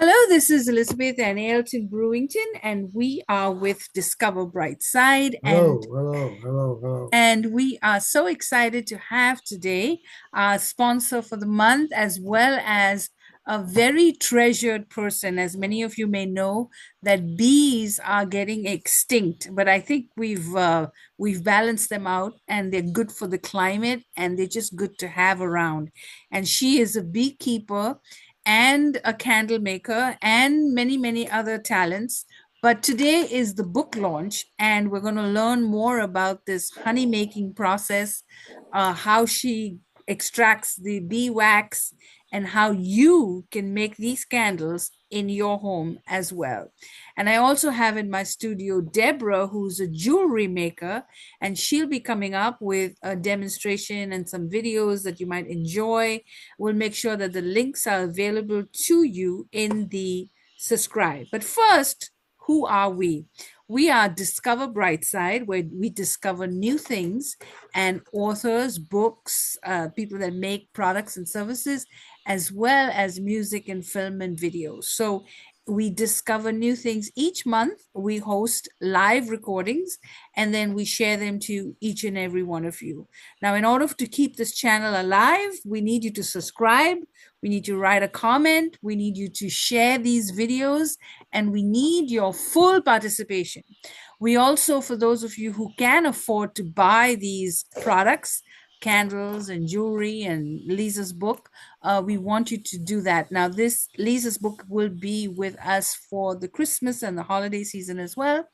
Hello, this is Elizabeth and Ailton Brewington, and we are with Discover Bright Side, and Hello, hello, hello, hello. and we are so excited to have today our sponsor for the month, as well as a very treasured person. As many of you may know, that bees are getting extinct, but I think we've balanced them out, and they're good for the climate, and they're just good to have around. And she is a beekeeper and a candle maker and many other talents. But today is the book launch, and we're going to learn more about this honey making process, how she extracts the bee wax, and how you can make these candles in your home as well. And I also have in my studio Deborah, who's a jewelry maker, and she'll be coming up with a demonstration and some videos that you might enjoy. We'll make sure that the links are available to you in the subscribe. But first, who are we? We are Discover Brightside, where we discover new things and authors, books, people that make products and services, as well as music and film and videos. So we discover new things each month. We host live recordings and then we share them to each and every one of you. Now, in order to keep this channel alive, we need you to subscribe. We need you to write a comment. We need you to share these videos, and we need your full participation. We also, for those of you who can afford to buy these products, candles and jewelry and Lisa's book, we want you to do that. Now, this Lisa's book will be with us for the Christmas and the holiday season as well.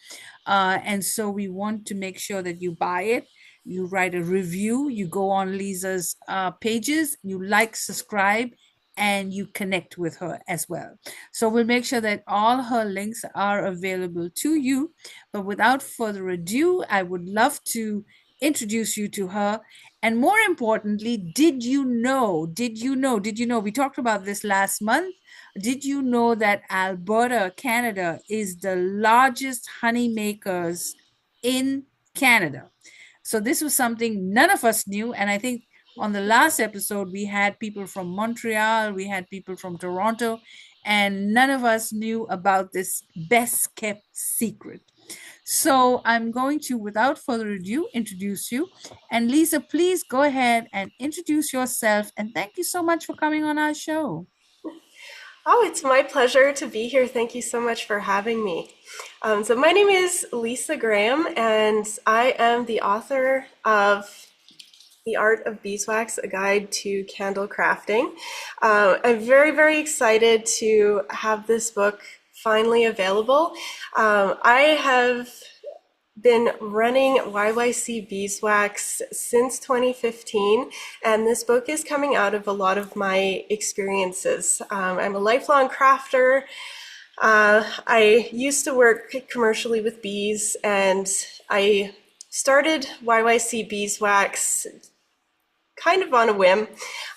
And so we want to make sure that you buy it. You write a review, you go on Lisa's pages, you like, subscribe, and you connect with her as well. So we'll make sure that all her links are available to you. But without further ado, I would love to introduce you to her. And more importantly, did you know, we talked about this last month. Did you know that Alberta, Canada is the largest honey makers in Canada? So this was something none of us knew. And I think on the last episode, we had people from Montreal, we had people from Toronto, and none of us knew about this best kept secret. So I'm going to, without further ado, introduce you. And Lisa, please go ahead and introduce yourself. And thank you so much for coming on our show. Oh, it's my pleasure to be here. Thank you so much for having me. So my name is Lisa Graham, and I am the author of The Art of Beeswax, A Guide to Candle Crafting. I'm very excited to have this book finally available. I have been running YYC Beeswax since 2015, and this book is coming out of a lot of my experiences. I'm a lifelong crafter. I used to work commercially with bees, and I started YYC Beeswax kind of on a whim.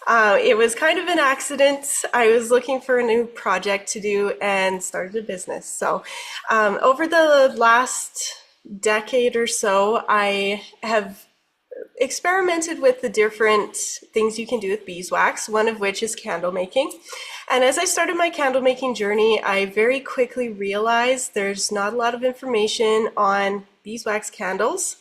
It was kind of an accident. I was looking for a new project to do and started a business. So over the last decade or so, I have experimented with the different things you can do with beeswax, one of which is candle making. And as I started my candle making journey, I very quickly realized there's not a lot of information on beeswax candles.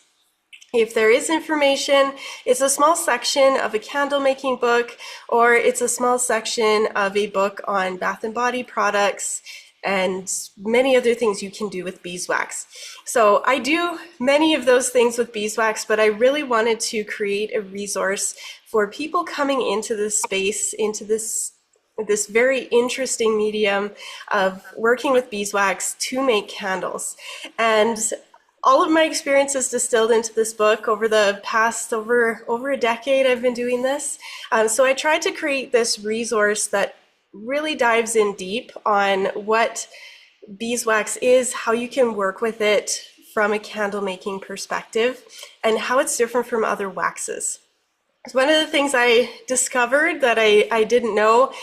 If there is information, it's a small section of a candle making book, or it's a small section of a book on bath and body products and many other things you can do with beeswax. So I do many of those things with beeswax, but I really wanted to create a resource for people coming into this space, into this very interesting medium of working with beeswax to make candles. And all of my experiences distilled into this book over the past over a decade. I've been doing this. So I tried to create this resource that really dives in deep on what beeswax is, how you can work with it from a candle making perspective, and how it's different from other waxes. One of the things I discovered that I didn't know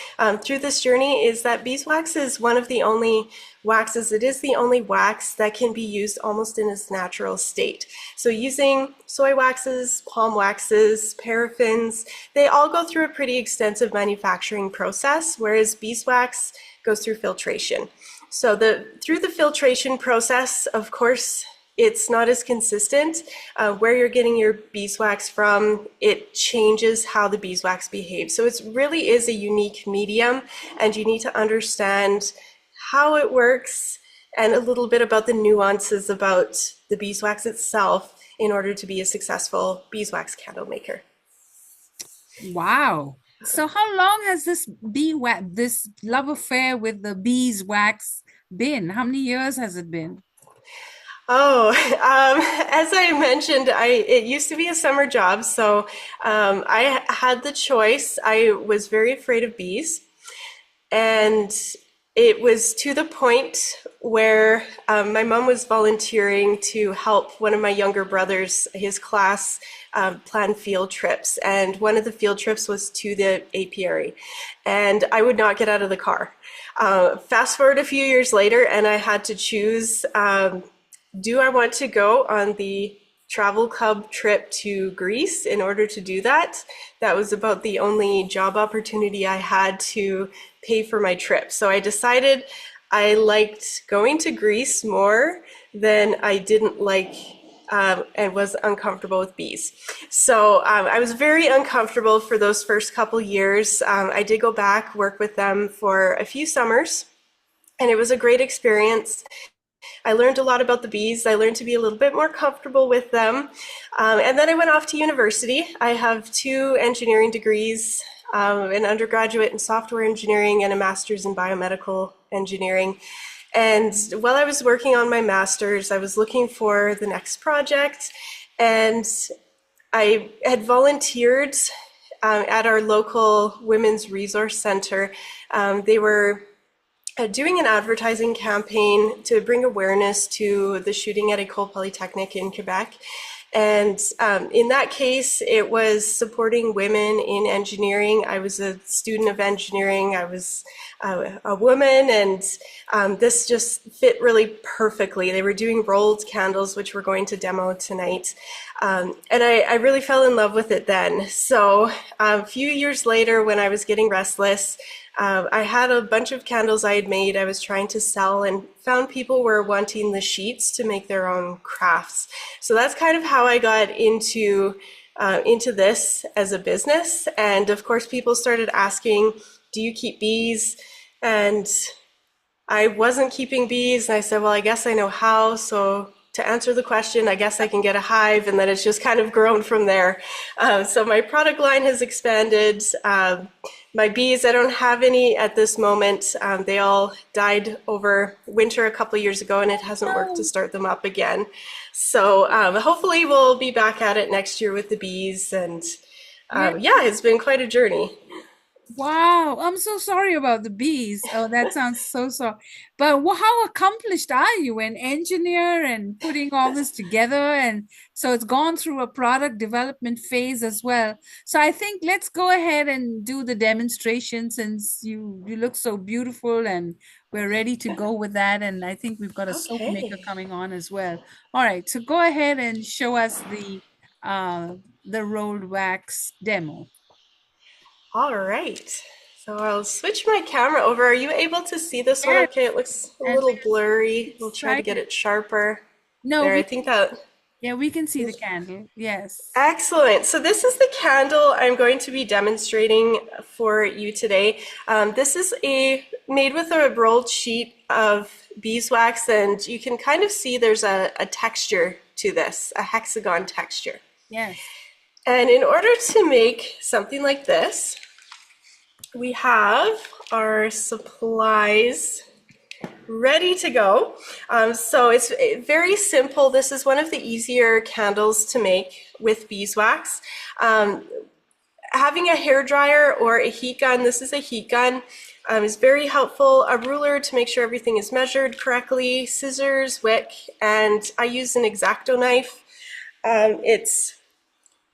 through this journey is that beeswax is one of the only waxes, it is the only wax that can be used almost in its natural state. So using soy waxes, palm waxes, paraffins, they all go through a pretty extensive manufacturing process, whereas beeswax goes through filtration. So through the filtration process, of course, it's not as consistent. Where you're getting your beeswax from, it changes how the beeswax behaves. So it really is a unique medium, and you need to understand how it works and a little bit about the nuances about the beeswax itself in order to be a successful beeswax candle maker. Wow. So how long has this love affair with the beeswax been? How many years has it been? Oh, as I mentioned, it used to be a summer job, so I had the choice. I was very afraid of bees, and it was to the point where my mom was volunteering to help one of my younger brothers, his class, plan field trips. And one of the field trips was to the apiary. And I would not get out of the car. Fast forward a few years later, and I had to choose, do I want to go on the travel club trip to Greece in order to do that? That was about the only job opportunity I had to pay for my trip. So I decided I liked going to Greece more than I didn't like and was uncomfortable with bees. So I was very uncomfortable for those first couple years. I did go back, work with them for a few summers, and it was a great experience. I learned a lot about the bees. I learned to be a little bit more comfortable with them. And then I went off to university. I have two engineering degrees, an undergraduate in software engineering and a master's in biomedical engineering. And while I was working on my master's, I was looking for the next project, and I had volunteered at our local women's resource center. They were doing an advertising campaign to bring awareness to the shooting at École Polytechnique in Quebec. And in that case, it was supporting women in engineering. I was a student of engineering. I was a woman, and this just fit really perfectly. They were doing rolled candles, which we're going to demo tonight. And I really fell in love with it then. So a few years later, when I was getting restless, I had a bunch of candles I had made I was trying to sell, and found people were wanting the sheets to make their own crafts. So that's kind of how I got into this as a business. And of course, people started asking, do you keep bees? And I wasn't keeping bees, and I said, well, I guess I know how. So to answer the question, I guess I can get a hive, and then it's just kind of grown from there. So my product line has expanded. My bees, I don't have any at this moment. They all died over winter a couple years ago, and it hasn't worked to Oh, start them up again. So hopefully we'll be back at it next year with the bees. And yeah. yeah, it's been quite a journey. Wow, I'm so sorry about the bees. Oh, that sounds so sorry. But how accomplished are you, an engineer and putting all this together? And so it's gone through a product development phase as well. So I think let's go ahead and do the demonstration, since you look so beautiful and we're ready to go with that. And I think we've got a soap maker Okay. coming on as well. All right, so go ahead and show us uh the rolled wax demo. All right. So I'll switch my camera over. Are you able to see this one Yes, okay? It looks a and little we're blurry. We'll try to get excited. it sharper. No, There, I think that yeah, we can see the is candle. Yes. excellent. So this is the candle I'm going to be demonstrating for you today. This is made with a rolled sheet of beeswax, and you can kind of see there's a texture to this, a hexagon texture. Yes. And in order to make something like this, we have our supplies ready to go. So it's very simple. This is one of the easier candles to make with beeswax. Having a hair dryer or a heat gun, this is a heat gun, is very helpful. A ruler to make sure everything is measured correctly, scissors, wick, and I use an X-Acto knife. It's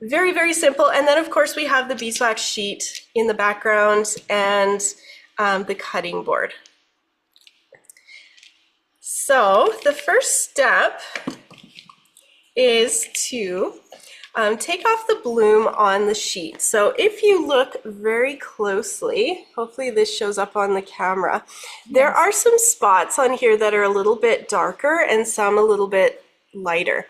Very, very simple. And then of course we have the beeswax sheet in the background and the cutting board. So the first step is to take off the bloom on the sheet. So if you look very closely, hopefully this shows up on the camera, there are some spots on here that are a little bit darker and some a little bit lighter.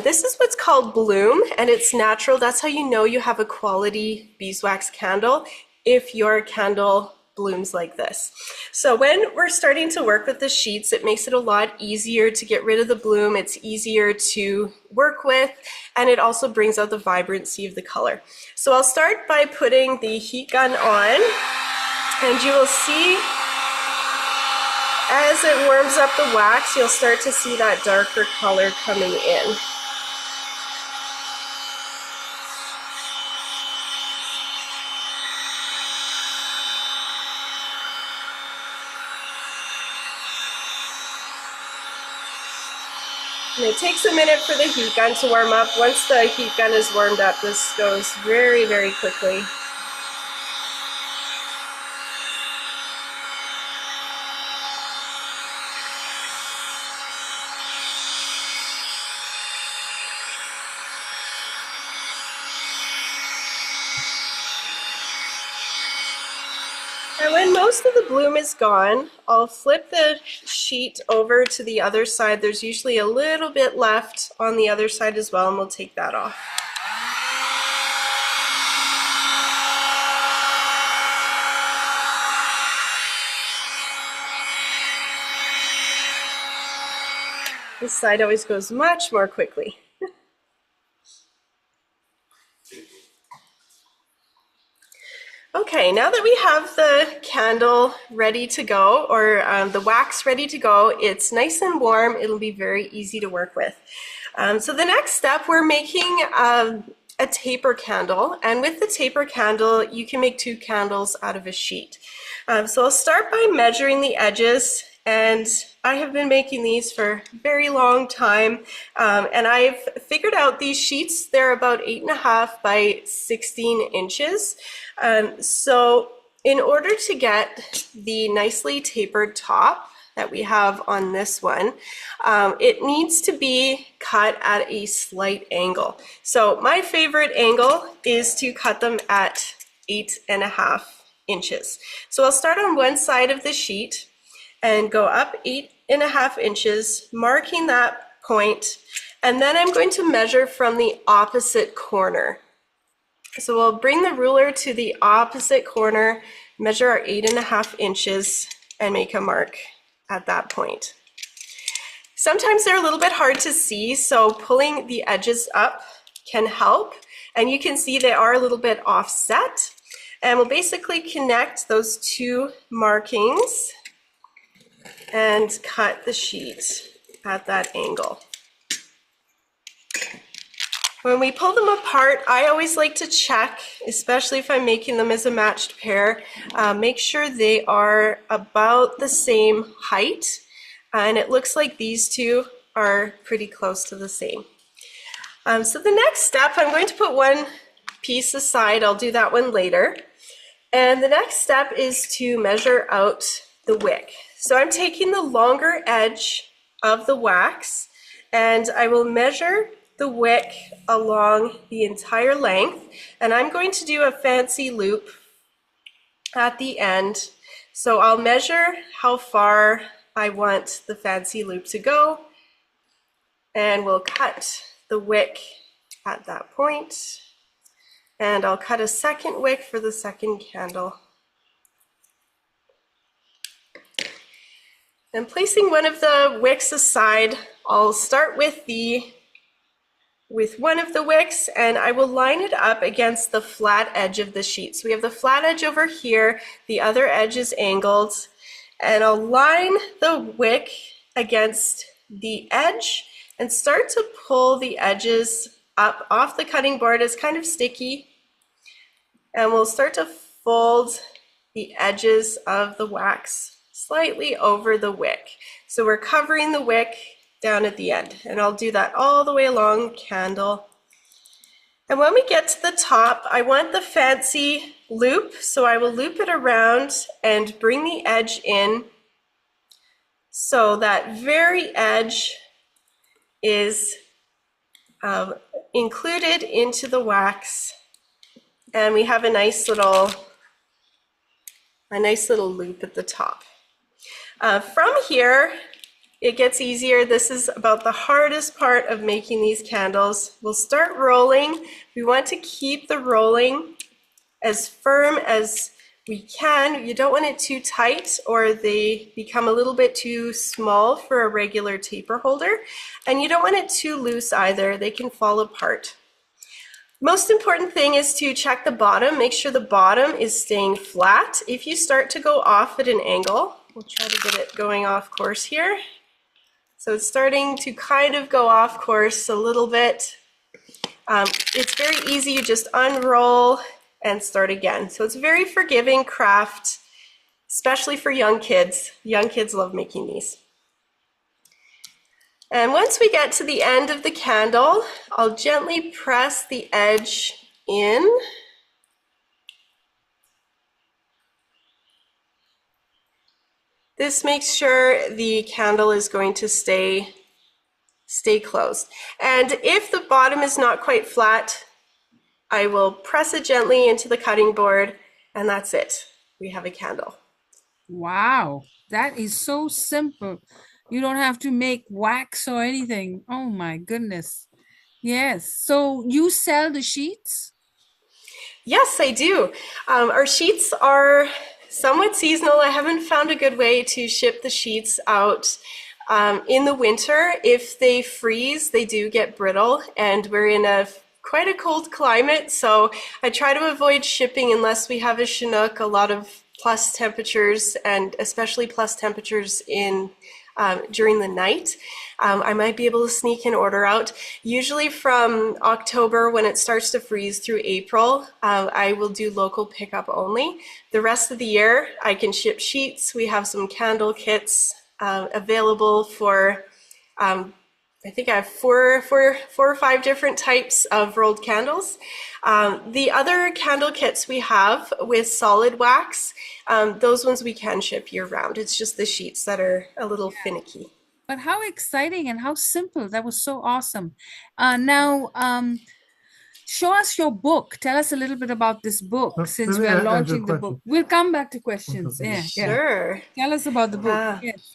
This is what's called bloom, and it's natural. That's how you know you have a quality beeswax candle, if your candle blooms like this. So when we're starting to work with the sheets, it makes it a lot easier to get rid of the bloom. It's easier to work with, and it also brings out the vibrancy of the color. So I'll start by putting the heat gun on, and you will see as it warms up the wax, you'll start to see that darker color coming in. And it takes a minute for the heat gun to warm up. Once the heat gun is warmed up, this goes very, very quickly. And when most of the bloom is gone, I'll flip the sheet over to the other side. There's usually a little bit left on the other side as well, and we'll take that off. This side always goes much more quickly. Okay, now that we have the candle ready to go, or the wax ready to go, it's nice and warm. It'll be very easy to work with. So the next step, we're making a taper candle, and with the taper candle, you can make 2 candles out of a sheet. So I'll start by measuring the edges, and I have been making these for a very long time, and I've figured out these sheets, they're about 8.5 by 16 inches. So in order to get the nicely tapered top that we have on this one, it needs to be cut at a slight angle. So my favorite angle is to cut them at 8.5 inches. So I'll start on one side of the sheet and go up 8.5 inches, marking that point, and then I'm going to measure from the opposite corner. So we'll bring the ruler to the opposite corner, measure our 8.5 inches, and make a mark at that point. Sometimes they're a little bit hard to see, so pulling the edges up can help, and you can see they are a little bit offset, and we'll basically connect those 2 markings and cut the sheet at that angle. When we pull them apart, I always like to check, especially if I'm making them as a matched pair, make sure they are about the same height, and it looks like these 2 are pretty close to the same. So the next step, I'm going to put one piece aside. I'll do that one later. And the next step is to measure out the wick. So I'm taking the longer edge of the wax, and I will measure the wick along the entire length, and I'm going to do a fancy loop at the end. So I'll measure how far I want the fancy loop to go, and we'll cut the wick at that point, and I'll cut a second wick for the second candle. And placing one of the wicks aside, I'll start with one of the wicks, and I will line it up against the flat edge of the sheet. So we have the flat edge over here, the other edge is angled, and I'll line the wick against the edge and start to pull the edges up off the cutting board. It's kind of sticky, and we'll start to fold the edges of the wax slightly over the wick. So we're covering the wick down at the end, and I'll do that all the way along the candle. And when we get to the top, I want the fancy loop, so I will loop it around and bring the edge in so that very edge is included into the wax, and we have a nice little loop at the top. From here, it gets easier. This is about the hardest part of making these candles. We'll start rolling. We want to keep the rolling as firm as we can. You don't want it too tight or they become a little bit too small for a regular taper holder. And you don't want it too loose either. They can fall apart. Most important thing is to check the bottom. Make sure the bottom is staying flat. If you start to go off at an angle, we'll try to get it going off course here. So it's starting to kind of go off course a little bit. It's very easy. You just unroll and start again. So it's a very forgiving craft, especially for young kids. Young kids love making these. And once we get to the end of the candle, I'll gently press the edge in. This makes sure the candle is going to stay closed. And if the bottom is not quite flat, I will press it gently into the cutting board, and that's it. We have a candle. Wow, that is so simple. You don't have to make wax or anything. Oh my goodness. Yes. So you sell the sheets? Yes, I do. Our sheets are somewhat seasonal. I haven't found a good way to ship the sheets out in the winter. If they freeze, they do get brittle, and we're in quite a cold climate, so I try to avoid shipping unless we have a Chinook, a lot of plus temperatures, and especially plus temperatures in during the night. I might be able to sneak an order out. Usually from October, when it starts to freeze, through April, I will do local pickup only. The rest of the year, I can ship sheets. We have some candle kits available for I think I have four or five different types of rolled candles. The other candle kits we have with solid wax, those ones we can ship year round. It's just the sheets that are a little finicky. But how exciting and how simple. That was so awesome. Now, show us your book. Tell us a little bit about this book since we are launching the book. We'll come back to questions. Yeah, yeah. Sure. Tell us about the book. Yes.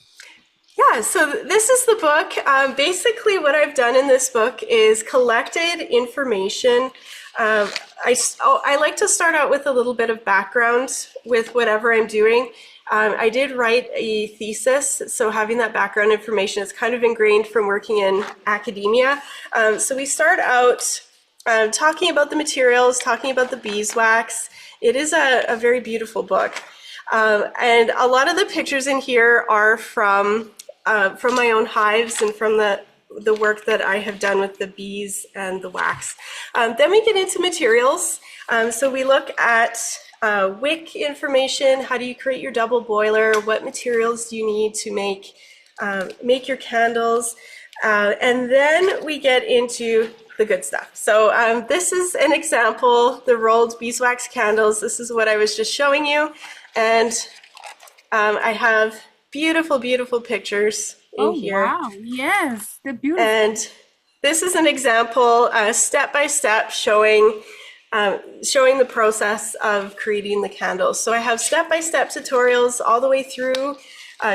Yeah, so this is the book. Basically, what I've done in this book is collected information. I like to start out with a little bit of background with whatever I'm doing. I did write a thesis, so having that background information is kind of ingrained from working in academia. So we start out talking about the materials, talking about the beeswax. It is a very beautiful book. And a lot of the pictures in here are from my own hives and from the work that I have done with the bees and the wax. Then we get into materials. So we look at wick information. How do you create your double boiler? What materials do you need to make your candles? And then we get into the good stuff. So this is an example, the rolled beeswax candles. This is what I was just showing you. And I have beautiful, beautiful pictures in here. Wow, yes, they're beautiful. And this is an example, step by step, showing the process of creating the candles. So I have step-by-step tutorials all the way through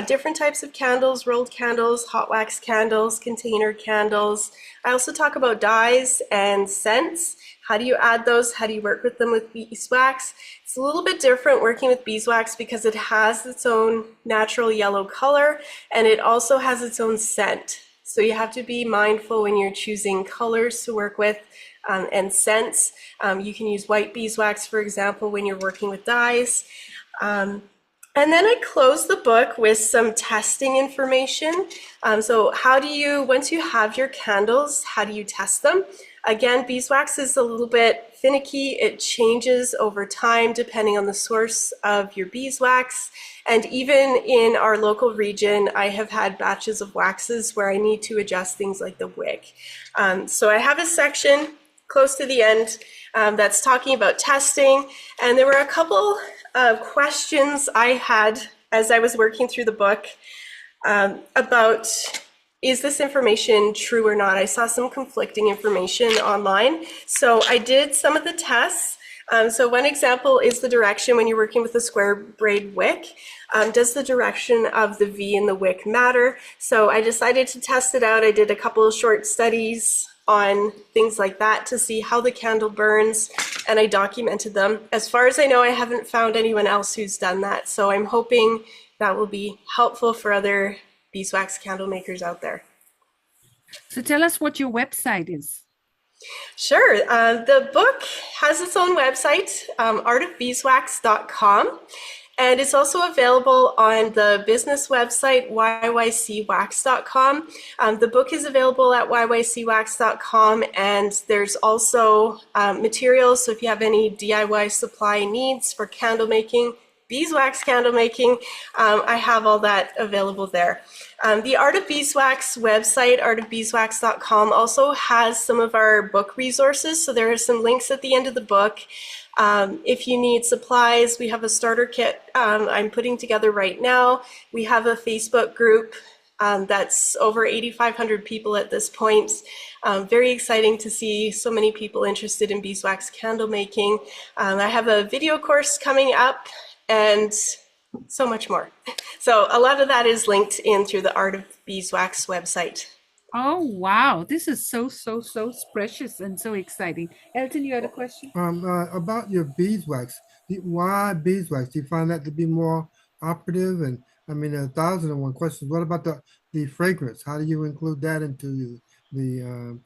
different types of candles, rolled candles, hot wax candles, container candles. I also talk about dyes and scents. How do you add those? How do you work with them with beeswax? It's a little bit different working with beeswax because it has its own natural yellow color and it also has its own scent. So you have to be mindful when you're choosing colors to work with and scents. You can use white beeswax, for example, when you're working with dyes. And then I close the book with some testing information. So once you have your candles, how do you test them? Again, beeswax is a little bit finicky. It changes over time depending on the source of your beeswax. And even in our local region, I have had batches of waxes where I need to adjust things like the wick. So I have a section close to the end, that's talking about testing. And there were a couple of questions I had as I was working through the book about, is this information true or not? I saw some conflicting information online. So I did some of the tests. So one example is the direction when you're working with a square braid wick. Does the direction of the V in the wick matter? So I decided to test it out. I did a couple of short studies on things like that to see how the candle burns, and I documented them. As far as I know, I haven't found anyone else who's done that, so I'm hoping that will be helpful for other beeswax candle makers out there. So tell us what your website is. Sure. The book has its own website, artofbeeswax.com, and it's also available on the business website, yycwax.com. The book is available at yycwax.com, and there's also materials. So if you have any DIY supply needs for candle making, beeswax candle making, I have all that available there. The Art of Beeswax website, artofbeeswax.com, also has some of our book resources. So there are some links at the end of the book. If you need supplies, we have a starter kit I'm putting together right now. We have a Facebook group that's over 8,500 people at this point. Very exciting to see so many people interested in beeswax candle making. I have a video course coming up, and so much more. So a lot of that is linked in through the Art of Beeswax website. Oh, wow. This is so precious and so exciting. Elton, you had a question? About your beeswax, why beeswax? Do you find that to be more operative? And I mean, 1,001 questions. What about the fragrance? How do you include that into the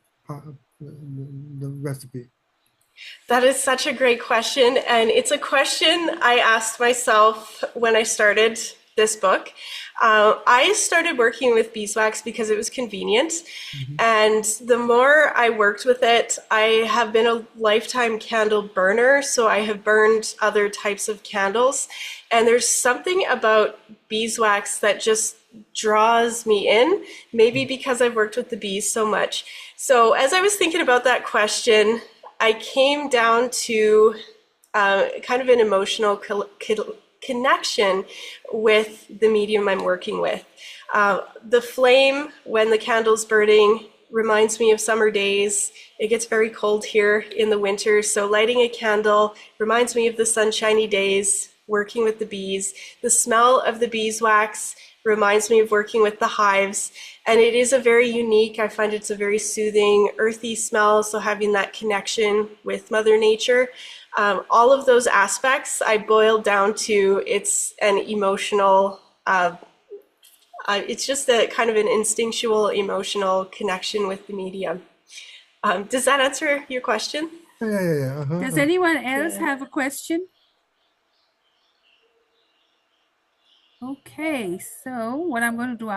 recipe? That is such a great question. And it's a question I asked myself when I started this book. I started working with beeswax because it was convenient. Mm-hmm. And the more I worked with it, I have been a lifetime candle burner. So I have burned other types of candles. And there's something about beeswax that just draws me in, maybe because I've worked with the bees so much. So as I was thinking about that question, I came down to kind of an emotional connection with the medium I'm working with. The flame, when the candle's burning, reminds me of summer days. It gets very cold here in the winter, so lighting a candle reminds me of the sunshiny days, working with the bees. The smell of the beeswax reminds me of working with the hives, and it is a very unique, I find it's a very soothing, earthy smell, so having that connection with Mother Nature. All of those aspects I boiled down to it's an emotional, it's just a kind of an instinctual emotional connection with the medium. Does that answer your question? Yeah. Does anyone else have a question? Okay, so what I'm going to do,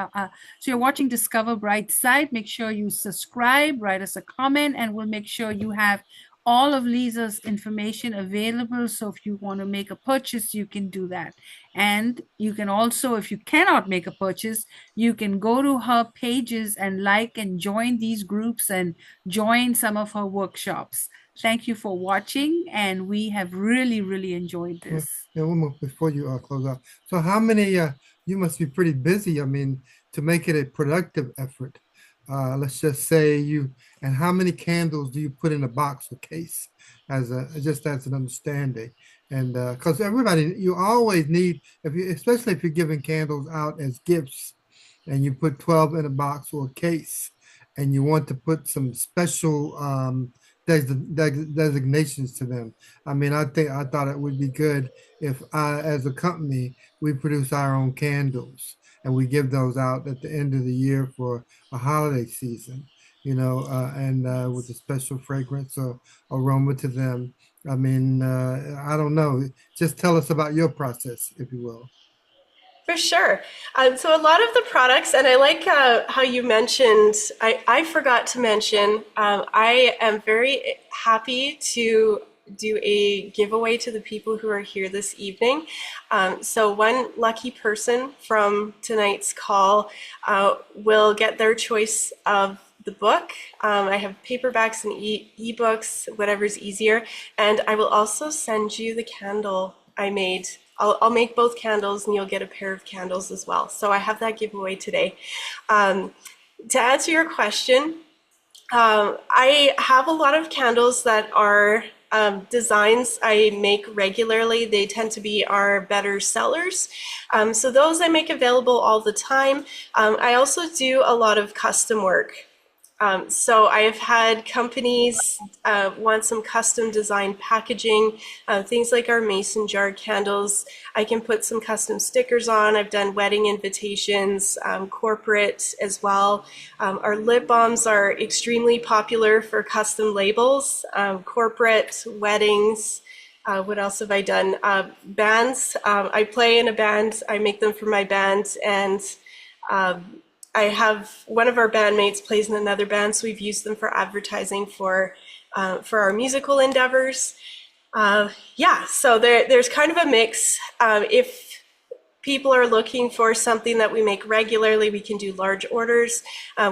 so you're watching Discover Bright Side. Make sure you subscribe, write us a comment, and we'll make sure you have all of Lisa's information available. So if you want to make a purchase, you can do that. And you can also, if you cannot make a purchase, you can go to her pages and like and join these groups and join some of her workshops. Thank you for watching, and we have really enjoyed this. Yeah, one more before you close out. So how many, you must be pretty busy, I mean, to make it a productive effort. Let's just say and how many candles do you put in a box or case just as an understanding? And because everybody, you always need, especially if you're giving candles out as gifts and you put 12 in a box or a case and you want to put some special designations to them. I mean, I thought it would be good if as a company, we produce our own candles and we give those out at the end of the year for a holiday season, and with a special fragrance or aroma to them. I mean, I don't know. Just tell us about your process, if you will. For sure. So a lot of the products, and I like how you mentioned, I forgot to mention, I am very happy to do a giveaway to the people who are here this evening. So one lucky person from tonight's call will get their choice of the book. I have paperbacks and ebooks, whatever's easier. And I will also send you the candle I made. I'll make both candles and you'll get a pair of candles as well. So I have that giveaway today. To answer your question, I have a lot of candles that are designs I make regularly. They tend to be our better sellers. So those I make available all the time. I also do a lot of custom work. So I've had companies want some custom designed packaging, things like our mason jar candles. I can put some custom stickers on. I've done wedding invitations, corporate as well. Our lip balms are extremely popular for custom labels, corporate, weddings. What else have I done? Bands. I play in a band. I make them for my band, and I have one of our bandmates plays in another band, so we've used them for advertising for our musical endeavors. Yeah, so there's kind of a mix. If people are looking for something that we make regularly, we can do large orders.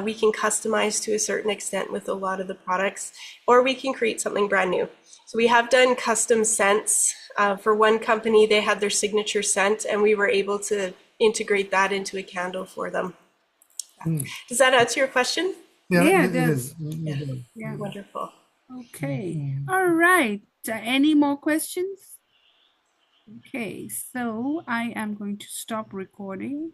We can customize to a certain extent with a lot of the products, or we can create something brand new. So we have done custom scents. For one company, they had their signature scent, and we were able to integrate that into a candle for them. Does that answer your question? Yeah, Yeah, it is. Yeah. yeah. Wonderful. Okay. All right. Any more questions? Okay, so I am going to stop recording.